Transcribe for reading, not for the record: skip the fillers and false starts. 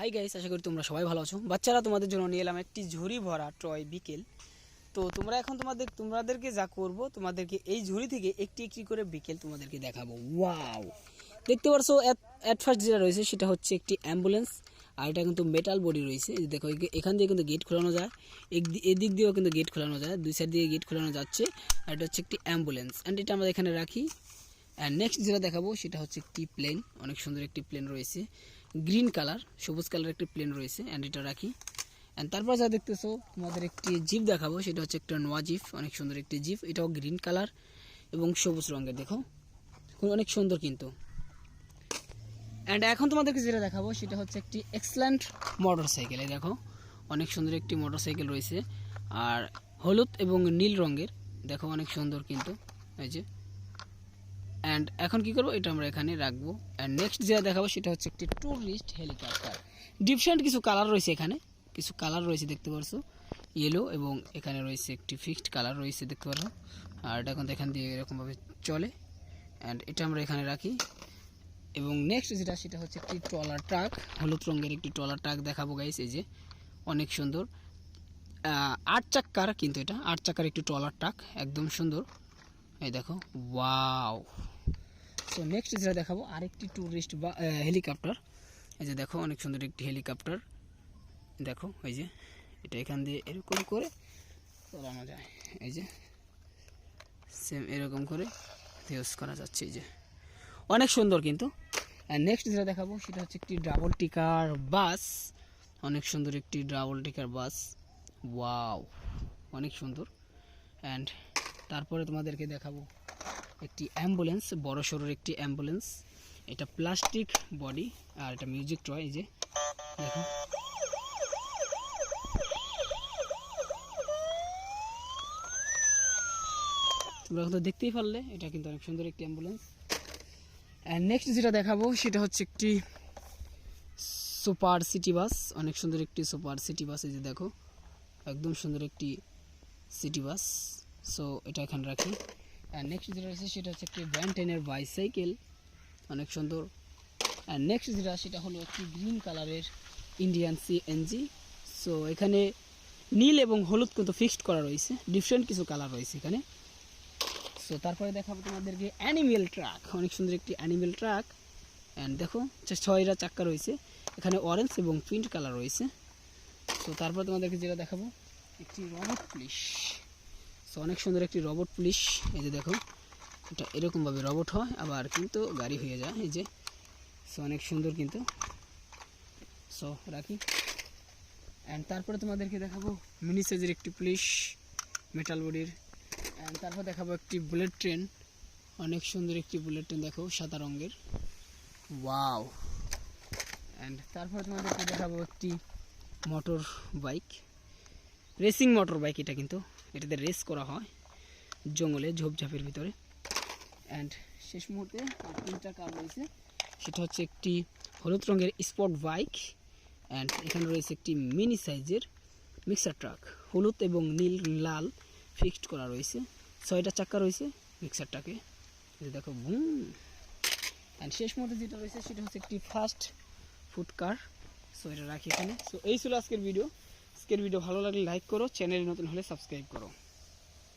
Hi guys, আশা করি তোমরা সবাই ভালো আছো। বাচ্চারা, তোমাদের জন্য নিয়ে এলাম একটি ঝুড়ি ভরা টয় বিকেল। তো তোমরা এখন তোমাদেরকে যা করব, তোমাদেরকে এই ঝুড়ি থেকে একটি একটি করে বিকেল তোমাদেরকে দেখাবো। ওয়াও, দেখতে পারছো অ্যাট ফার্স্ট যেটা রয়েছে সেটা হচ্ছে একটি অ্যাম্বুলেন্স। আর এটা কিন্তু মেটাল বডি রয়েছে। এই দেখো, এখান দিয়ে কিন্তু গেট খোলানো যায়, এদিক দিয়েও কিন্তু গেট খোলানো যায়, দুই সাইড দিয়ে গেট খোলানো যাচ্ছে। আর এটা হচ্ছে একটি অ্যাম্বুলেন্স, অ্যান্ড এটা আমরা এখানে রাখি। অ্যান্ড নেক্সট যেটা দেখাবো সেটা হচ্ছে একটি প্লেন। অনেক সুন্দর একটি প্লেন রয়েছে, গ্রিন কালার, সবুজ কালার একটি প্লেন রয়েছে, অ্যান্ড এটা রাখি। অ্যান্ড তারপর যা দেখতেছো, তোমাদের একটি জিপ দেখাবো, সেটা হচ্ছে একটা নোয়া জিপ। অনেক সুন্দর একটি জিপ, এটাও গ্রিন কালার এবং সবুজ রঙের। দেখো, অনেক সুন্দর কিন্তু। অ্যান্ড এখন তোমাদেরকে যেটা দেখাবো সেটা হচ্ছে একটি এক্সেলেন্ট মোটর সাইকেল। এই দেখো, অনেক সুন্দর একটি মোটর সাইকেল রয়েছে, আর হলুদ এবং নীল রঙের। দেখো, অনেক সুন্দর কিন্তু, এই যে। অ্যান্ড এখন কি করবো, এটা আমরা এখানে রাখবো। অ্যান্ড নেক্সট যেটা দেখাবো সেটা হচ্ছে একটি ট্যুরিস্ট হেলিকপ্টার। ডিফারেন্ট কিছু কালার রয়েছে, এখানে কিছু কালার রয়েছে দেখতে পারছো, ইয়েলো, এবং এখানে রয়েছে একটি ফিক্সড কালার রয়েছে দেখতে পারো। আর এটা কিন্তু এখান দিয়ে এরকমভাবে চলে। অ্যান্ড এটা আমরা এখানে রাখি। এবং নেক্সট যেটা, সেটা হচ্ছে একটি ট্রলার ট্রাক, হলুদ রঙের একটি ট্রলার ট্রাক দেখাবো গাইস। এই যে, অনেক সুন্দর, 8 চাক্কার কিন্তু, এটা 8 চাক্কার একটি ট্রলার ট্রাক, একদম সুন্দর। এই দেখো, ওয়াও। সো নেক্সট যেটা দেখাবো আরেকটি ট্যুরিস্ট বা হেলিকপ্টার। এই যে দেখো, অনেক সুন্দর একটি হেলিকপ্টার। দেখো, এই যে, এটা এখান দিয়ে এরকম করে চালানো যায়। এই যে সেম এরকম করে ইউজ করা যাচ্ছে। এই যে, অনেক সুন্দর কিন্তু। নেক্সট যেটা দেখাবো সেটা হচ্ছে একটি ডাবল টিকার বাস। অনেক সুন্দর একটি ডাবল টিকার বাস, ওয়াও, অনেক সুন্দর। অ্যান্ড তারপরে তোমাদেরকে দেখাবো একটি অ্যাম্বুলেন্স, বড় সড়োর একটি অ্যাম্বুলেন্স। এটা প্লাস্টিক বডি, আর এটা মিউজিক টয়। এই যে দেখো, তোমরা তো দেখতেই পারলে, এটা কিন্তু অনেক সুন্দর একটি অ্যাম্বুলেন্স। অ্যান্ড নেক্সট যেটা দেখাবো সেটা হচ্ছে একটি সুপার সিটি বাস। অনেক সুন্দর একটি সুপার সিটি বাস। এই যে দেখো, একদম সুন্দর একটি সিটি বাস। সো এটা এখানে রাখি। অ্যান্ড নেক্সট যেটা রয়েছে সেটা হচ্ছে একটি ব্যান্টেনের বাইসাইকেল, অনেক সুন্দর। অ্যান্ড নেক্সট যেটা, সেটা হলো একটি গ্রিন কালারের ইন্ডিয়ান সিএনজি। সো এখানে নীল এবং হলুদ কিন্তু ফিক্সড করা রয়েছে, ডিফারেন্ট কিছু কালার রয়েছে এখানে। সো তারপরে দেখাবো তোমাদেরকে অ্যানিমেল ট্রাক, অনেক সুন্দর একটি অ্যানিমেল ট্রাক। অ্যান্ড দেখো, 6টা চাক্কা রয়েছে, এখানে অরেঞ্জ এবং পিঙ্ক কালার রয়েছে। সো তারপর তোমাদেরকে যেটা দেখাবো একটি রবট পুলিশ। সো অনেক সুন্দর একটি রবট পুলিশ। এই যে দেখো, এটা এরকমভাবে রবট হয়, আবার কিন্তু গাড়ি হয়ে যায়। এই যে, সো অনেক সুন্দর কিন্তু। সো রাখি। অ্যান্ড তারপরে তোমাদেরকে দেখাবো মিনি সাইজের একটি পুলিশ, মেটাল বডির। অ্যান্ড তারপর দেখাবো একটি বুলেট ট্রেন, অনেক সুন্দর একটি বুলেট ট্রেন, দেখো, সাদা রঙের, ওয়াও। অ্যান্ড তারপরে তোমাদেরকে দেখাবো একটি motor bike, racing motor bike. এটা কিন্তু, এটাতে রেস করা হয় জঙ্গলে, ঝোপঝাপের ভিতরে। অ্যান্ড শেষ মুহূর্তে 3টা কার রয়েছে, সেটা হচ্ছে একটি হলুদ রঙের স্পোর্ট বাইক। অ্যান্ড এখানে রয়েছে একটি মিনি সাইজের মিক্সার ট্রাক, হলুদ এবং নীল লাল ফিক্সড করা রয়েছে। 6টা চাক্কা রয়েছে মিক্সার ট্রাকে, দেখো, বুম। অ্যান্ড শেষ মুহূর্তে যেটা রয়েছে সেটা হচ্ছে একটি ফাস্ট ফুড কার। সো এটা রাখি এখানে। সো এই ছিল আজকের ভিডিও। ভালো লাগলে লাইক করো, চ্যানেলে নতুন হলে সাবস্ক্রাইব করো।